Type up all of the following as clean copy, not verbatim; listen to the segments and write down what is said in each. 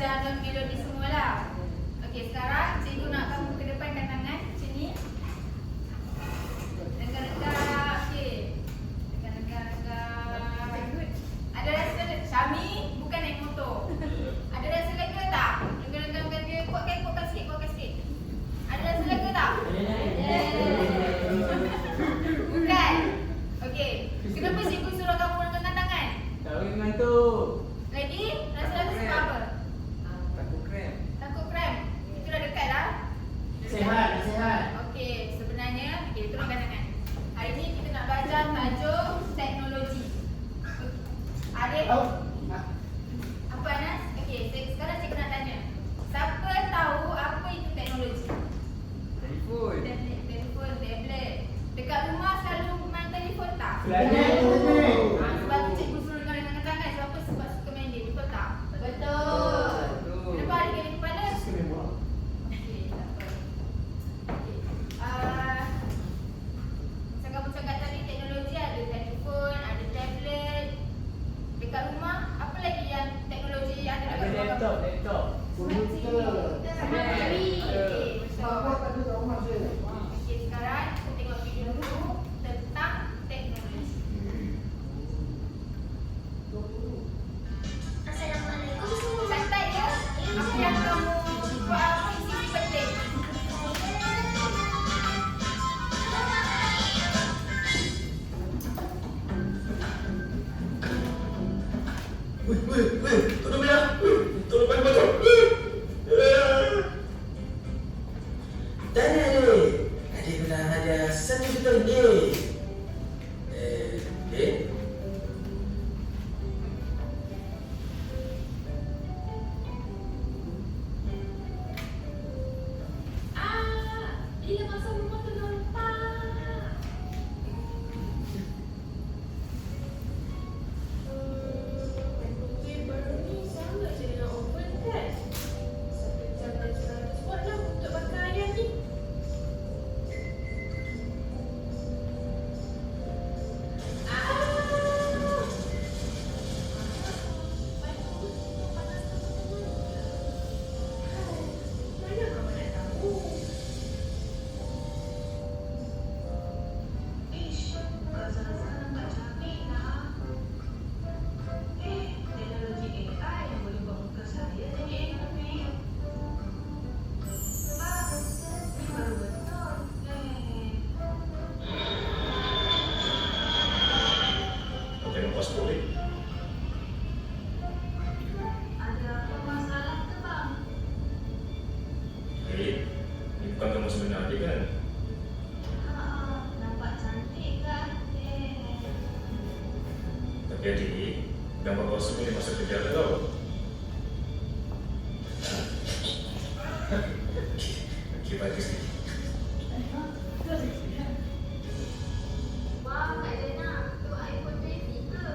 belajar melodi semualah. Okey, sekarang cikgu nak kamu ke depankan tangan macam ni. Regak-regak. Okey. Regak-regak. Ada rasa Syami bukan naik motor. Ada rasa lega tak? Regak-regak dia. Kuatkan sikit. Ada rasa lega tak? Bukan. Okey. Kenapa cikgu suruh kamu regangkan tangan? Tak boleh mengantuk. Lagi? Rasa-rasa sebab apa? Takut krem. Itu dah dekat dah. Sihat. Okey, sebenarnya turunkan tangan. Hari ni kita nak belajar tajuk teknologi. Arif, apa Anas? Okey, sekarang cikgu nak tanya. Siapa tahu apa itu teknologi? Telefon. Telefon, tablet. Dekat rumah selalu main telefon tak? Selalu. Sebab tu cikgu suruh dengan tangan. Sebab apa? Sebab suka main game. Betul tak? Betul. Kenapa ada game kepala? Okey, tak apa. Okey. Macam kamu cakap tadi, teknologi ada telefon, ada tablet. Dekat rumah, apa lagi yang teknologi yang ada dekat rumah? Ada laptop. Smart TV. Okey, betul. Okey, sekarang kita tengok video dulu tentang teknologi. Assalamualaikum semua. Catat ya, apa yang kamu buat, apa isi penting. Tolong ya. Tolong pakai baju. Tanya ni. Adik bilang ada $1 juta. Dia masuk rumah penumpang. Teknologi baru ni sama je dengan oven kan? 1 jam dan 100 watt lah untuk bakar ayam ni. Mana mama nak tahu? Ish, sekarang tak cantik lah. Teknologi AI yang boleh buat muka saya jadi anime. Sebab ni baru betul. Tengok pasport ni. Ada apa masalah ke bang? Ni bukan kamu sebenar dia kan? Nampak cantik kan? Tapi adik, gambar palsu boleh masuk kerja tau. Okey, bagus ni. Wah, Kak Lena, tu iPhone 20 ke?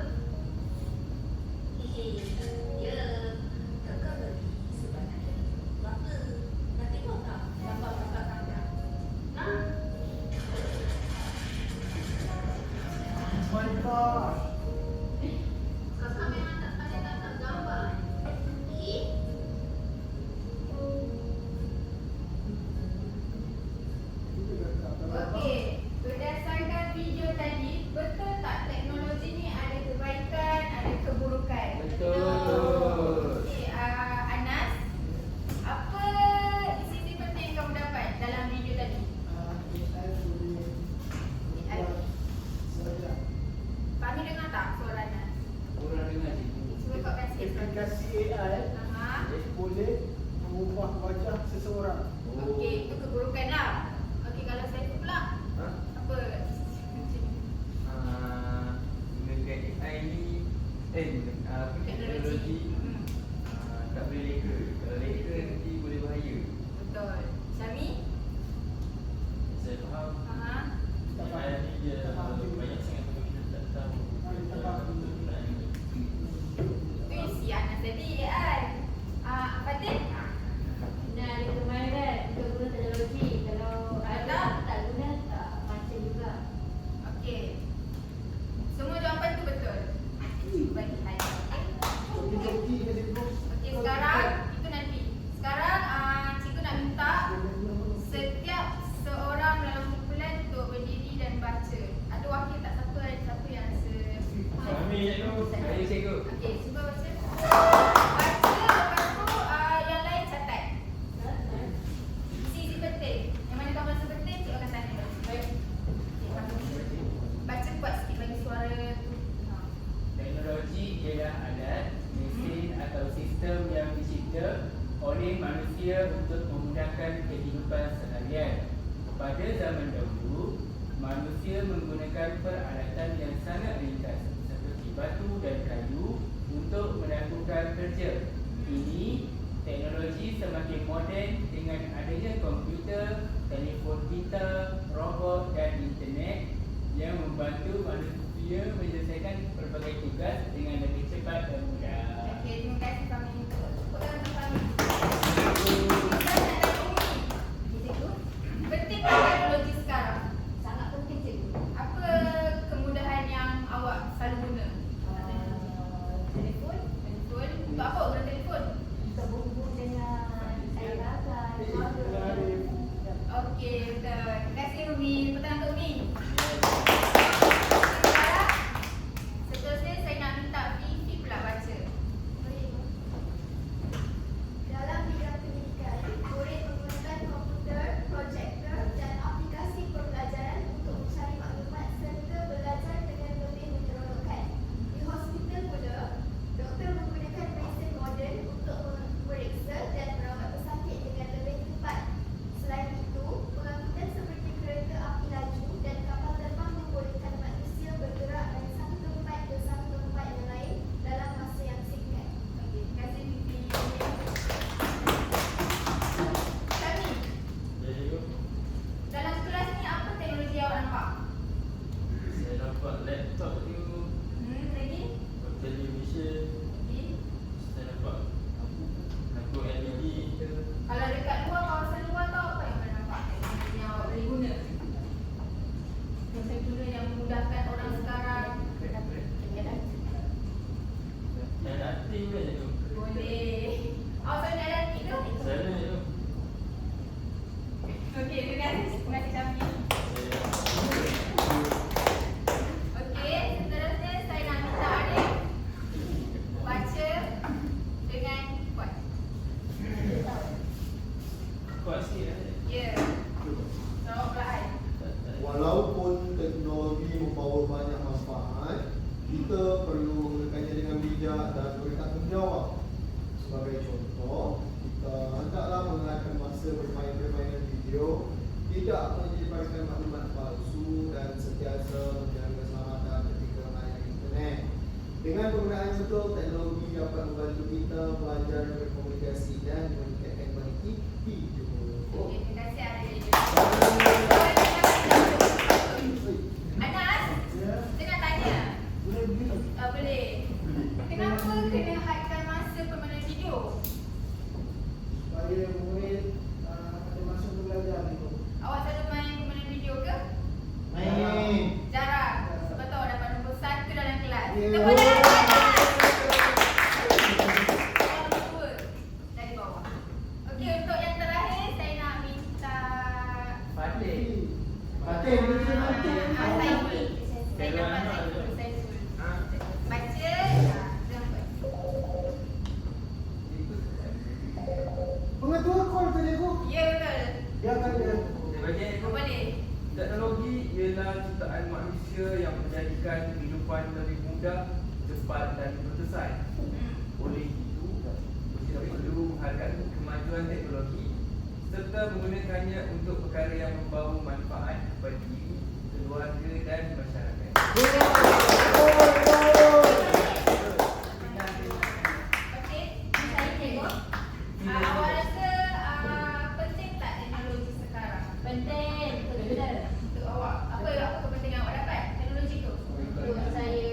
Ya, kakak beli sebanyak berapa? Nak tengok tak gambar kakak kamera? Nah, kakak memang tak pandai tangkap gambar. Okey. Okey, berdasarkan video tadi, betul tak teknologi ni ada kebaikan, ada keburukan? Betul. Okey, Anas, apa isi penting yang kamu dapat dalam video tadi? AI. Fahmi dengar tak suara Anas? Orang dengar cikgu. Cuba kau kasih. Aplikasi AI Aha. boleh mengubah wajah seseorang. Okey, itu keburukan lah. Okey, kalau saya pula, apa? Gunakan AI ni teknologi Hmm, tak boleh leka. Kalau leka nanti boleh bahaya. betul. Syami? Saya faham Aha. AI ni dia banyak sangat benda kita tak tahu. Kita betul gunaan ini. Itu isi Anas tadi AI. Fatin? Nah, ada kemahiran untuk guna teknologi. Kalau oleh manusia untuk memudahkan kehidupan seharian. Pada zaman dahulu, manusia menggunakan peralatan yang sangat ringkas seperti batu dan kayu untuk melakukan kerja. Kini, teknologi semakin moden dengan adanya komputer, telefon pintar, robot dan internet yang membantu manusia menyelesaikan pelbagai tugas dengan lebih cepat dan mudah. Okey, terima kasih kami. Tepuk tangan untuk kami. Soalan dan Umi. Cikgu, penting teknologi sekarang? Sangat penting cikgu. Apa kemudahan yang awak selalu guna? Telefon Telefon. Untuk apa guna telefon? untuk berhubung dengan saudara, keluarga. Okey, betul. Terima kasih Umi. Tepuk tangan untuk Umi. Seterusnya saya nak minta Fifi pula baca. Dalam bidang pendidikan, murid menggunakan komputer, projektor dan aplikasi pembelajaran untuk mencari maklumat serta belajar dengan lebih menyeronokkan. Di hospital pula, doktor menggunakan mesin moden untuk memeriksa dan merawat pesakit dengan lebih cepat. Selain itu, pengangkutan seperti kereta api laju dan kapal terbang membolehkan manusia bergerak dari satu tempat ke satu tempat yang lain dalam masa yang singkat. Okey, terima kasih Fifi. Kami, Ya cikgu. dalam kelas ni apa teknologi awak nampak? Saya nampak laptop cikgu, Lagi? television, Okey. saya nampak lampu LED. Kalau dekat luar, kawasan luar tu apa yang awak nampak teknologi yang awak boleh guna? Yang saya guna yang memudahkan orang sekarang. Dan aktif kan cikgu? Boleh. Awak selalu nak latih ke? Saya ni cikgu. Okey, terima kasih. Terima kasih Syafiq. Okey, seterusnya saya nak minta Arif baca dengan kuat. Kuat sikit lah cikgu. Ya. Jawab perlahan. Walaupun teknologi membawa banyak manfaat, kita perlu menggunakannya dengan bijak dan bertanggungjawab. Sebagai contoh, kita hendaklah mengelakkan masa bermain permainan video, tidak menyebarkan maklumat palsu dan sentiasa menjaga keselamatan ketika menggunakan internet. Dengan penggunaan yang betul, teknologi dapat membantu kita belajar berkomunikasi dan meningkatkan konektiviti juga. Okey, terima kasih Arif. Anas, Ya, saya nak tanya. boleh begitu. Boleh. Kenapa kena hadkan masa permainan video? Supaya murid ada masa untuk belajar itu. Awak selalu main permainan video ke? Main. Jarang. Sebab tu awak dapat nombor 1 dalam kelas. Ya. Tepuk tangan Anas. Awak nombor 2 dari bawah. Okey, untuk yang terakhir saya nak minta Fadil. Fatih, boleh nanti. Saiful. Saya dapat Saiful. Baca. Jangan. Pengetua call tadi aku. Ya, betul. Dia akan dia. Saya bagi Oh, boleh. teknologi ialah ciptaan manusia yang menjadikan kehidupan lebih mudah, cepat dan berkesan. Oleh itu, kita perlu menghargai kemajuan teknologi serta menggunakannya untuk perkara yang membawa manfaat kepada diri, keluarga dan masyarakat. Okey, saya tengok. Awak rasa penting tak teknologi sekarang? Penting, betul. Untuk awak, apa kepentingan awak dapat teknologi tu? Untuk saya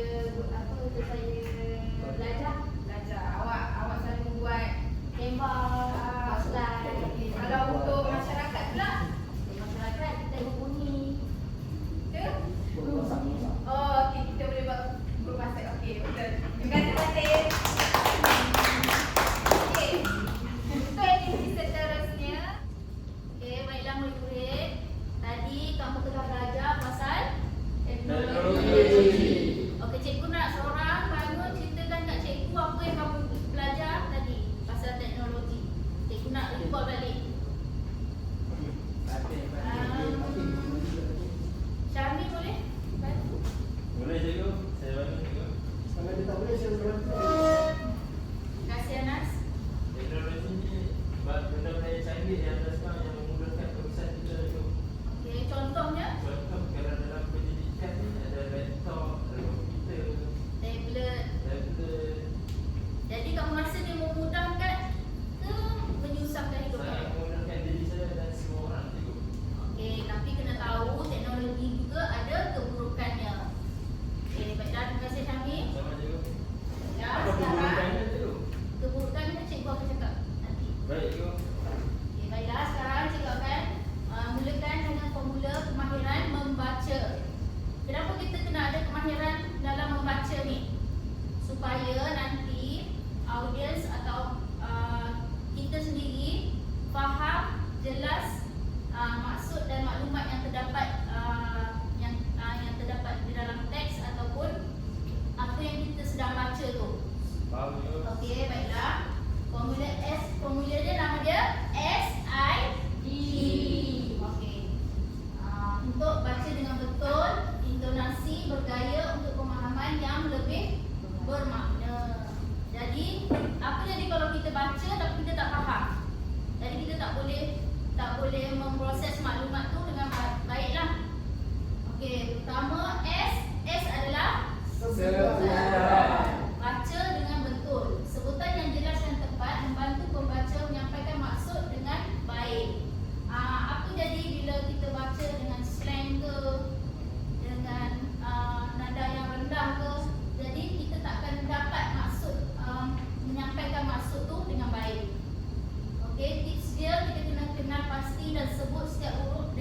belajar Belajar. Awak selalu buat tembak, slide. kalau untuk masyarakat pula, Di masyarakat kita berbunyi. kita oh, okey, kita boleh buat grup masak. Okey, betul. Terima kasih Fatih. Okey. Untuk aktiviti seterusnya, Okey, baiklah murid-murid. Tadi kamu telah belajar pasal teknologi. Teknologi. Okey, cikgu nak seorang bangun ceritakan kat cikgu apa yang kamu belajar tadi pasal teknologi. Cikgu nak report balik. Fadil. Syami boleh? Bantu. Boleh cikgu? Saya bantu cikgu. Kalau dia tak boleh, saya boleh bantu. Terima kasih Anas. Teknologi ni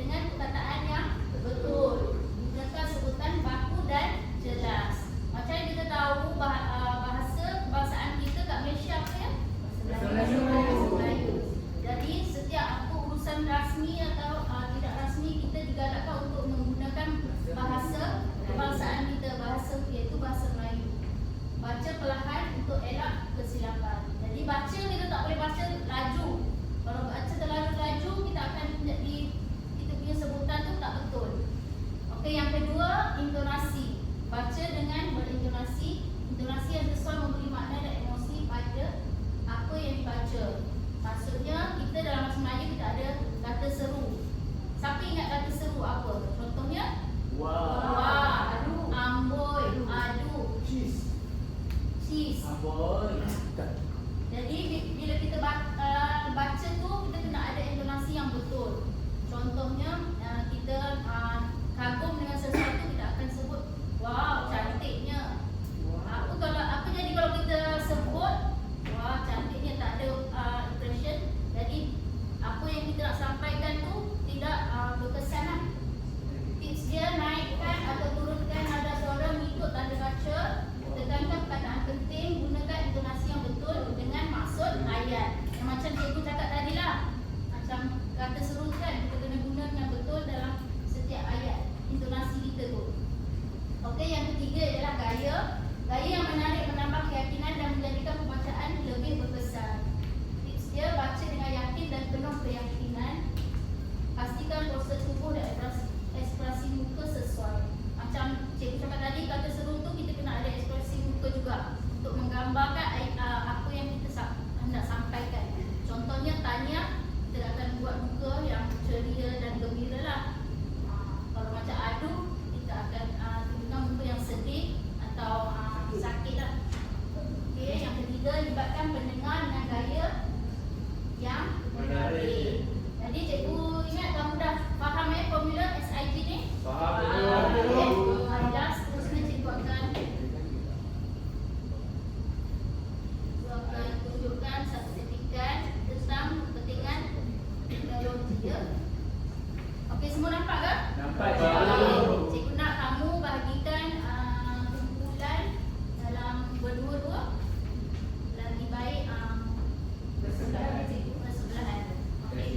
dengan perkataan yang betul. Gunakan sebutan baku dan jelas. Macam yang kita tahu bahasa kebangsaan kita kat Malaysia apa ya? Bahasa Melayu. Jadi setiap apa urusan rasmi atau tidak rasmi, kita digalakkan untuk menggunakan bahasa kebangsaan kita, iaitu bahasa Melayu. Baca perlahan untuk elak kesilapan. Jadi baca kita tak boleh baca laju. Kalau baca terlalu laju, kita akan jadi kita punya sebutan tu tak betul. Okey, yang kedua, intonasi. Baca dengan berintonasi. Intonasi yang sesuai memberi makna dan emosi pada apa yang dibaca. Maksudnya kita dalam bahasa Melayu kita ada kata seru. Siapa ingat kata seru apa? Contohnya wah, amboi, adu, cheese. Amboi. Jadi bila kita baca tu, kita kena ada intonasi yang betul. Contohnya kita kagum dengan sesuatu, kita akan sebut wow, cantiknya. Apa jadi kalau kita sebut wah, cantiknya, tak ada impression. Jadi apa yang kita nak sampaikan tu tidak berkesan lah. Tips dia, naikkan atau turunkan nada suara mengikut tanda baca. Tekankan perkataan penting, gunakan intonasi yang betul dengan maksud ayat. Yang macam cikgu cakap tadi lah, macam kata seru kan, kita kena guna yang betul dalam setiap ayat intonasi kita tu. Okey, yang ketiga adalah gaya. Gaya yang menarik, menambah keyakinan dan menjadikan pembacaan lebih berkesan. Tips dia, baca dengan yakin dan penuh keyakinan. Pastikan postur tubuh dan ekspresi muka sesuai. Macam cikgu cakap tadi, kata seru tu kita kena ada ekspresi muka juga untuk menggambarkan apa yang kita hendak sampaikan. Contohnya tanya, kita akan buat muka yang ceria dan gembira lah. Kalau macam adu, kita akan tunjukkan muka yang sedih atau sakit lah. Okey, yang ketiga, libatkan pendengar dengan gaya yang menarik. Jadi cikgu ingat kamu dah faham formula SIG ni? Faham. Jelas, terusnya cikgu akan tunjukkan satu setikan tentang kepentingan teknologi ya. Okey, semua nampak ke? Nampak. Cikgu nak kamu bahagikan kumpulan dalam berdua-dua. Lagi baik bersebelahan cikgu, bersebelahan. Okey.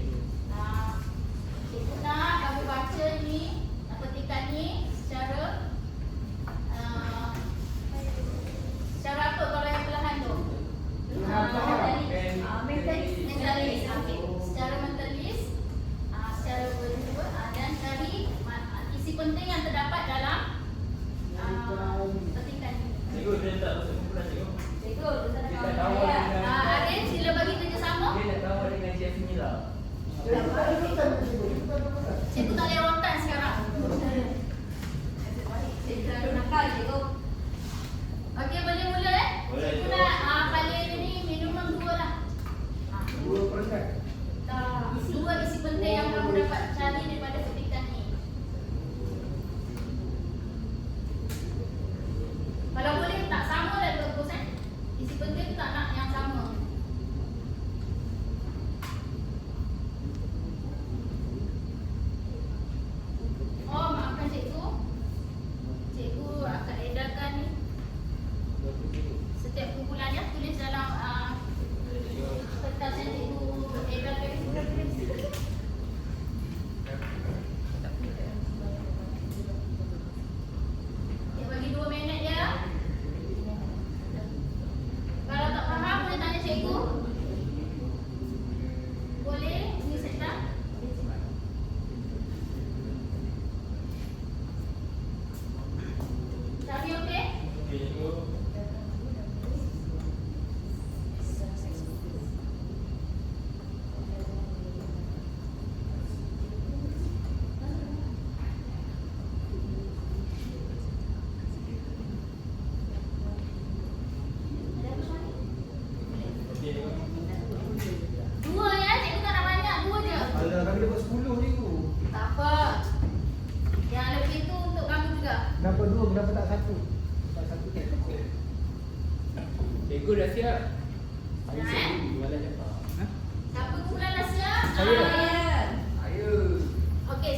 Cikgu nak kamu baca ni, petikan ni secara apa kalau yang belahan tu? Mentalis. Okey. Secara mentalis, secara berdua dan cari isi penting yang terdapat dalam petikan ni. Cikgu, dia tak masuk kumpulan cikgu. Cikgu, kita Kita nak kawal kawan dengan- Arif, sila bagi kerjasama. Dia nak kawal dengan Chef Mila. Cikgu tak boleh rotan sekarang. Cikgu ada nakal, cikgu. Okey, boleh mula Boleh, Cikgu cikgu. nak kali ni minimum 2 lah. 2%. Dua isi penting yang kamu dapat cari daripada petikan ni. Kalau boleh tak sama dah bagus kan? Isi penting tu tak nak yang sama. Oh, maafkan cikgu. Cikgu akan edarkan ni. Setiap kumpulan ya, tulis dalam kertas yang cikgu edarkan ni. Cikgu bagi 2 minit ya. Kalau tak faham boleh tanya cikgu. Boleh, ini sekejap. Sami okey? Okey, cikgu. Okey, cikgu. 2 ya, cikgu tak nak banyak, 2 je. Alah, kami dapat 10 ni tu. Tak apa. Yang lebih tu untuk kamu juga. Kenapa 2? Kenapa tak 1? Tak 1 tak cukup. Cikgu dah siap. Saya siap. Jualan apa? Siapa kumpulan dah siap? Saya. Ah, ya. Ayo. Okey,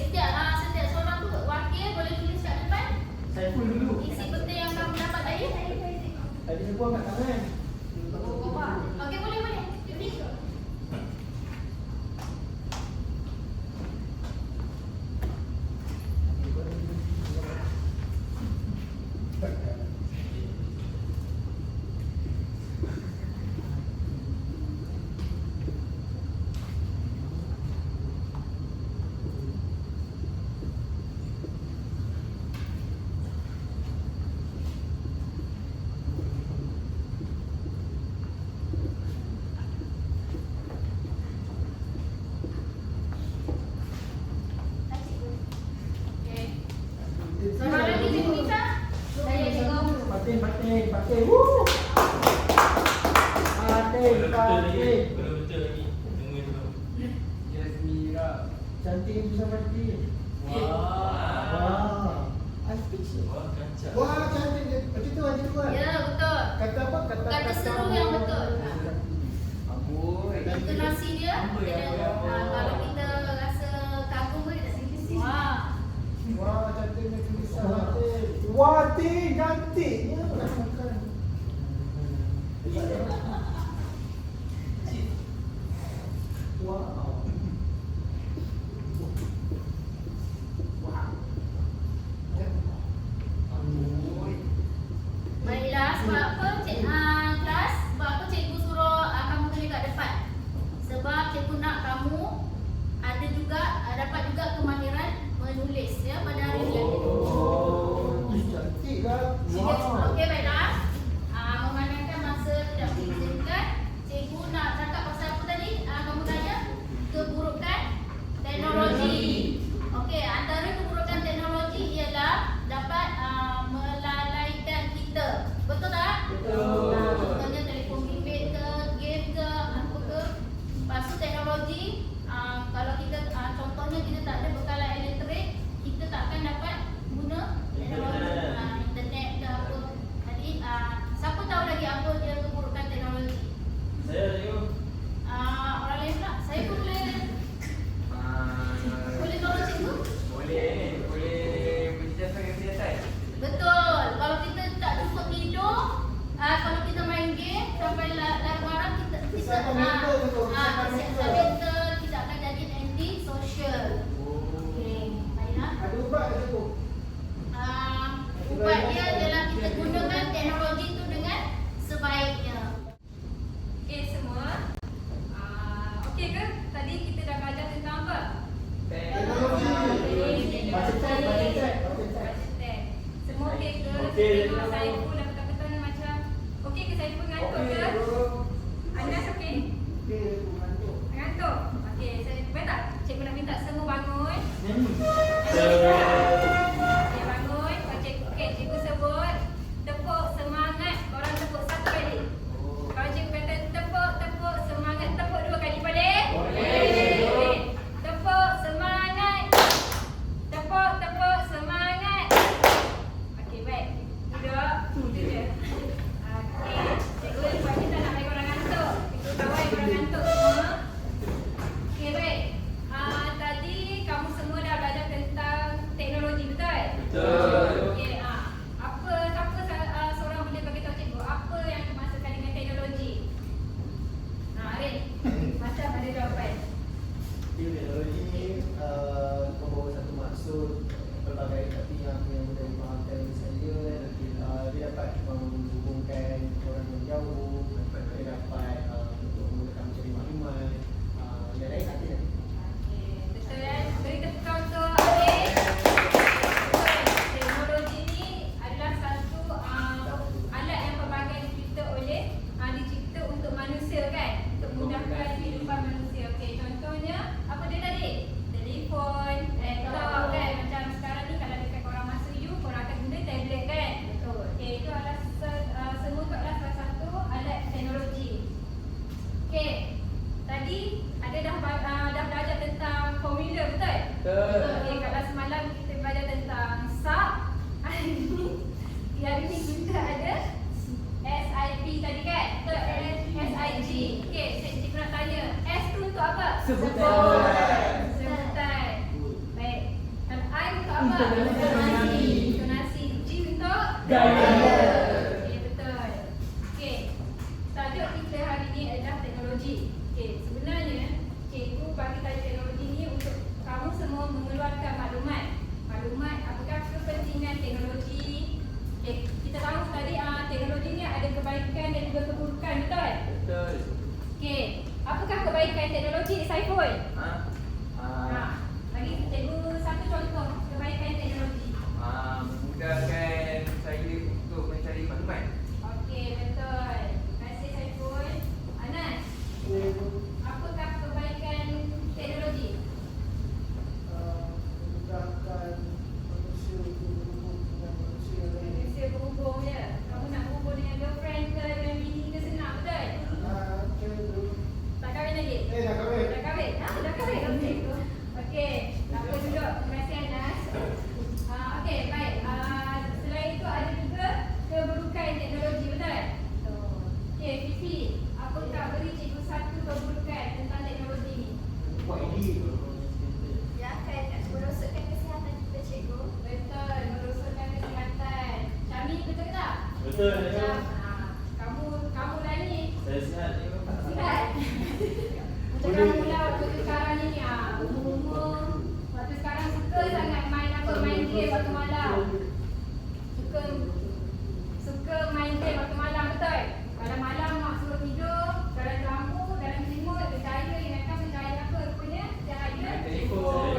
cantik bisa mati. Wah. I speechless. Wah, kacau. Wah, cantik dia. Macam tu kan? Ya, betul. Kata apa? Kata seru yang betul. Amboi. Intonasi dia, Amboi, dia amboi, amboi. kalau kita rasa kagum pun kita sini. Wah. Wah, cantiknya tulisan Latin. Wah, cantiknya. Makan. Wow. Baiklah, sebab apa kelas? Sebab apa cikgu suruh kamu tulis kat depan? Sebab cikgu nak kamu ada juga dapat juga kemahiran menulis ya pada hari ini. Cantik kan? Wow. Okey, baiklah. Memandangkan masa tidak mengizinkan, cikgu nak cakap pasal apa tadi? Kamu tanya keburukan teknologi. Okey, antara keburukan teknologi ialah dapat melalaikan kita. Betul tak? Betul. Contohnya telefon bimbit ke, game ke, apa ke. Lepas tu teknologi, kalau kita contohnya kita tak ada bekalan elektrik, kita tak akan dapat guna teknologi, internet ke apa. Jadi siapa tahu lagi apa dia keburukan teknologi? Saya tengok. Orang lain pula. Saya pun boleh tolong cikgu? Boleh berjasa dengan kesihatan. Betul. Kalau kita tak cukup tidur, kalau kita main game sampai larut malam, kita Kesihatan mental tu, kesihatan kesihatan mental. mental kita akan jadi anti social. Okey, baiklah. Ada ubat ke tu? Ubat dia ialah kita gunakan teknologi itu dengan sebaiknya. Okey semua. Okey ke? Tadi kita dah belajar tentang apa? Teknologi. Baca chat, baca chat. Semua okey ke? Okey. Tengok saya pun dah betul-betul macam okey ke saya pun ngantuk ke? Anas okey? Okey, aku ngantuk. Ngantuk? Okey, saya boleh tak? Cikgu nak minta semua bangun. Okey, bangun. Okey, cikgu sebut tepuk semangat. Korang tepuk satu kali. Kalau cikgu kata tepuk semangat, tepuk dua kali boleh? Boleh. Tepuk semangat. Tepuk semangat. Okey, baik. Duduk. Itu je. Okey, cikgu sebab kita nak bagi korang ngantuk. Cikgu kawal korang ngantuk semua. Okey, baik. Tadi kamu semua dah belajar tentang teknologi, betul? Betul. Okey, siapa seorang boleh bagi tahu cikgu apa yang dimaksudkan dengan teknologi? Arin, macam ada jawapan. Teknologi membawa satu maksud pelbagai tapi yang mudah difahamkan saya dia dapat menghubungkan orang yang jauh, dia dapat untuk memudahkan mencari maklumat, yang lain tak ada. Okey, betul kan? Beri tepukan untuk Arin. Teknologi ni adalah satu alat yang pelbagai dicipta untuk manusia kan? Untuk memudahkan kehidupan manusia. Okey, contohnya apa dia tadi? Telefon, laptop kan? Macam sekarang ni kalau dekat korang masa you, korang akan guna tablet kan? Betul. Okey, itu adalah semua tu adalah salah satu alat teknologi. Okey, tadi ada dah belajar tentang formula, betul? Betul. Okey, kalau semalam kita belajar tentang SAP, hari ni kita ada SIP tadi kan? Betul, SIG. Okey, cikgu nak tanya, S tu untuk apa? Sebutan. Sebutan. Baik. Dan I untuk apa? Intonasi. Intonasi. G untuk? Gaya. Okey, betul. Okey. Tajuk kita hari ni adalah teknologi. Okey, sebenarnya cikgu bagi tajuk teknologi ni untuk kamu semua mengeluarkan maklumat. Maklumat apakah kepentingan teknologi. Okey, kita tahu tadi teknologi ni ada kebaikan dan juga keburukan, betul? Betul. Okey, apakah kebaikan teknologi Saiful? Bagi cikgu satu contoh kebaikan teknologi. Memudahkan saya untuk mencari maklumat. Okey, betul. Terima kasih Saiful. Anas, apakah kebaikan teknologi? Memudahkan manusia untuk berhubung dengan manusia lain. Manusia berhubung je. Kamu nak berhubung dengan girlfriend ke dengan bini ke senang, betul? Tak kahwin lagi? Dah kahwin. Dah kahwin? Dah kahwin? Okey. Okey. Dia akan merosotkan kesihatan kita, cikgu. Betul, merosotkan kesihatan. Syami, betul ke tak? Betul, cikgu. Macam, kamu lah ni. Saya sihat, cikgu. Sihat. Macam kamu lah waktu sekarang ni. Umur-umur. Waktu sekarang suka sangat main game waktu malam. Suka main game waktu malam, betul? Kalau malam mak suruh tidur, dalam lampu, dalam selimut, bercahaya, ingatkan bercahaya apa rupanya? Cahaya Telefon.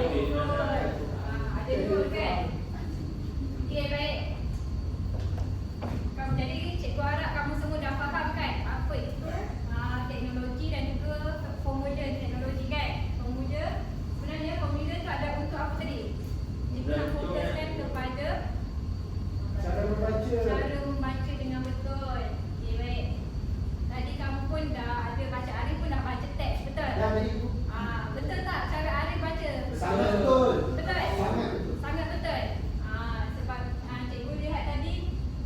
ada dua kan? Okey, baik. Jadi cikgu harap kamu semua dah faham kan apa itu teknologi dan juga formula teknologi kan? Sebenarnya formula tu ada untuk apa tadi? Cikgu nak fokuskan kepada Cara membaca dengan betul. Okey, baik. Tadi kamu pun dah ada baca, Arif pun dah baca teks, betul? Ya, cikgu. Betul tak cara Arif baca? Sangat betul. Betul? Sangat betul. Sangat betul. Sebab cikgu lihat tadi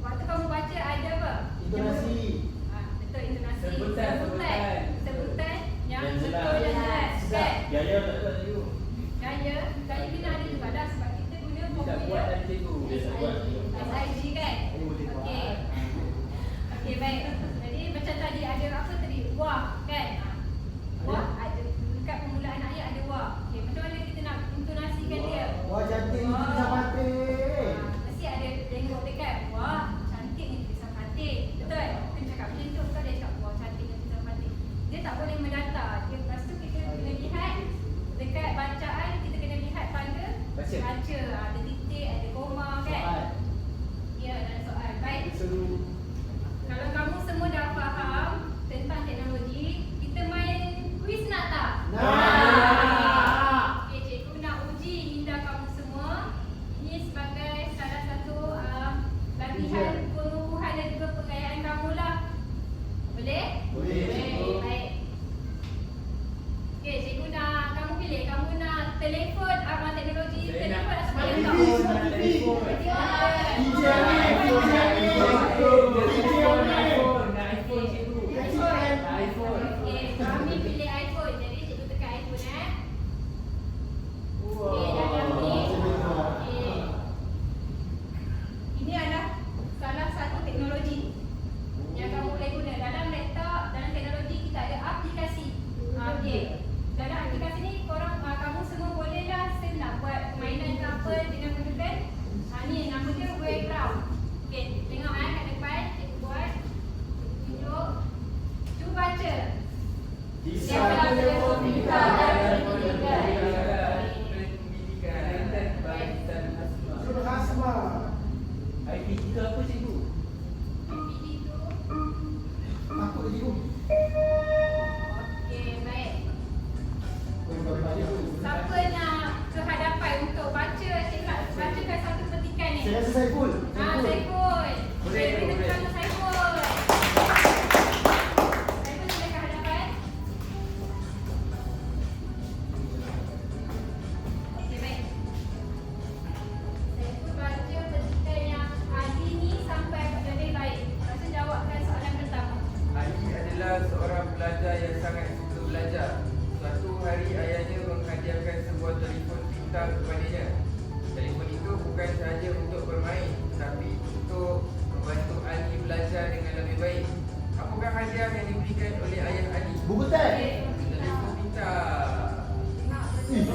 waktu kamu baca ada apa? Intonasi. Betul, intonasi. Sebutan yang Dan betul jelas. dan jelas. Kan? Gaya tak ada, cikgu. Gaya kena ada juga dah sebab kita guna Dia tak formula buat tadi cikgu. Dia tak buat, cikgu. SIG kan? Okey. Okey, baik. Jadi macam tadi ada apa tadi? Wah, kan? Wah, ada dekat permulaan ayat ada wah. Okey, macam mana kita nak intonasikan dia? Wah, cantik ni tulisan Fatih. Mesti ada tengok dekat. Wah, cantik ni tulisan Fatih. Betul? Kita cakap macam tu, bukan dia cakap wah, cantik ni tulisan Fatih. Dia tak boleh mendata. Lepas tu kita kena lihat dekat bacaan, kita kena lihat pada Baca. Ada titik, ada koma kan? Ya, dan soal. Baik. Kalau kamu semua dah faham tentang teknologi, kita main kuis nak tak? Nak. Okey, cikgu nak uji minda kamu semua. Ini sebagai salah satu latihan pengukuhan dan juga pengayaan kamu lah. Boleh? Boleh, cikgu. Baik. Okey, cikgu nak kamu pilih. Kamu nak telefon teknologi, Saya nak telefon atau telefon. laptop? Nak telefon. Nak iPhone cikgu. Nak iPhone. Okey, kami pilih iPhone. Jadi cikgu tekan iPhone Okey, dah ni. Okey. Ini adalah salah satu teknologi yang kamu boleh guna dalam laptop. Dalam teknologi kita ada aplikasi. Okey. Dalam aplikasi ni kamu semua bolehlah senang buat permainan ke apa dengan menggunakan ni nama dia Wayground. Okey, tengok kat depan cikgu buat. Tunjuk. Cuba baca. Siapa telefon kita dan pendidikan. Suruh Hasma. IPT tu apa cikgu? IPD tu. Takut cikgu. Okey, baik. Siapa nak ke hadapan untuk baca, cikgu nak bacakan satu petikan ni. Saya rasa Saiful. Saiful. Boleh, Kita boleh. bersama Saiful. Saiful sila ke hadapan. Okey, baik. Saiful baca petikan yang Ali ni sampai lebih baik. Lepas tu jawabkan soalan pertama. Ali adalah seorang pelajar yang sangat suka belajar. Suatu hari ayahnya menghadiahkan sebuah telefon pintar kepadanya. Telefon itu bukan sahaja untuk bermain, tapi untuk membantu Ali belajar dengan lebih baik. Apakah hadiah yang diberikan oleh ayah Ali? Buku teks. Telefon pintar. Nak betul.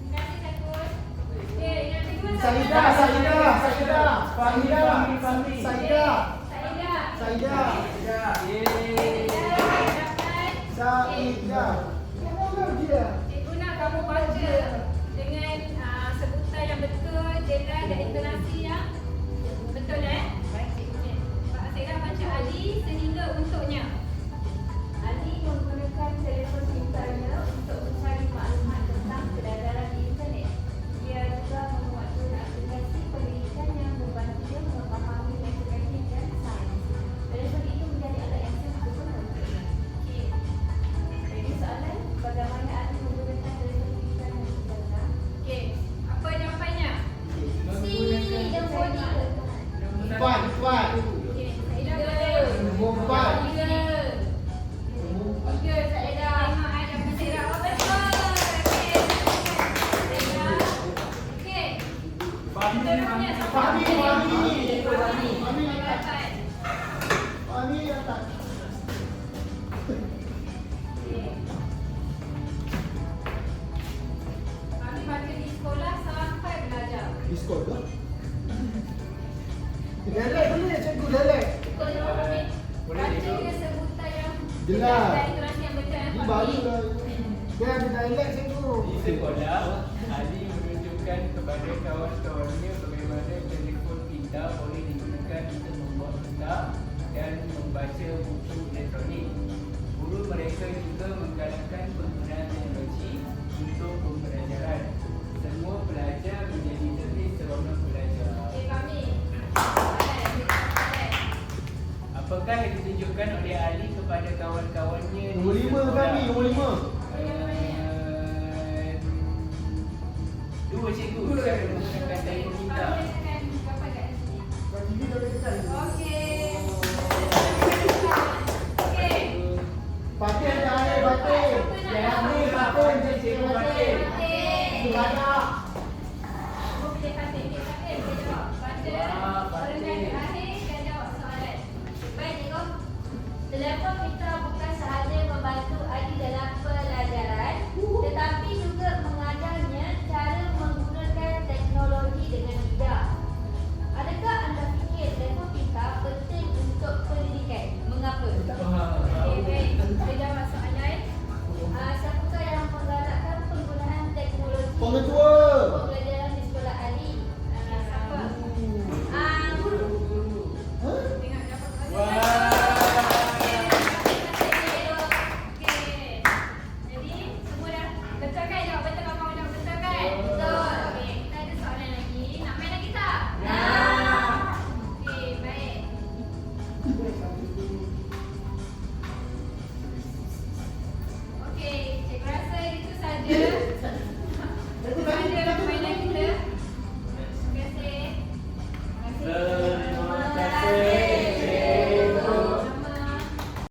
Terima kasih Saiful. Okey, yang kedua Saidah. Saidah. Cikgu nak kamu baca dengan sebutan yang betul, jelas dan intonasi yang betul Baik cikgu. Pak Saidah baca Ali sehingga untuknya. Ali menggunakan telefon pintarnya untuk mencari maklumat tentang kedatangan di internet. Dia juga membuat aplikasi pendidikan yang membantunya memahami matematik dan sains. Telefon itu menjadi alat yang sangat berguna untuknya. Okey. Jadi soalan, bagaimana Ali menggunakan telefon pintar yang digunakan? Okey, apa jawapannya? C dan body. Empat. Okey, Saidah boleh. Nombor empat. Tiga. Jelas. Dan interaksi yang betul. Ini baru lah. Dia ada dialek saya tu. Di sekolah, Ali menunjukkan kepada kawan-kawannya bagaimana telefon pintar boleh digunakan untuk membuat peta dan membaca buku elektronik. Guru mereka juga menggalakkan penggunaan teknologi untuk pembelajaran. Semua pelajar menjadi lebih seronok belajar. Okey, kami. Apakah yang ditunjukkan oleh Ali kepada kawan-kawannya di Nombor 5 sekolah? kami, nombor 5. Dua cikgu cara menggunakan telefon pintar.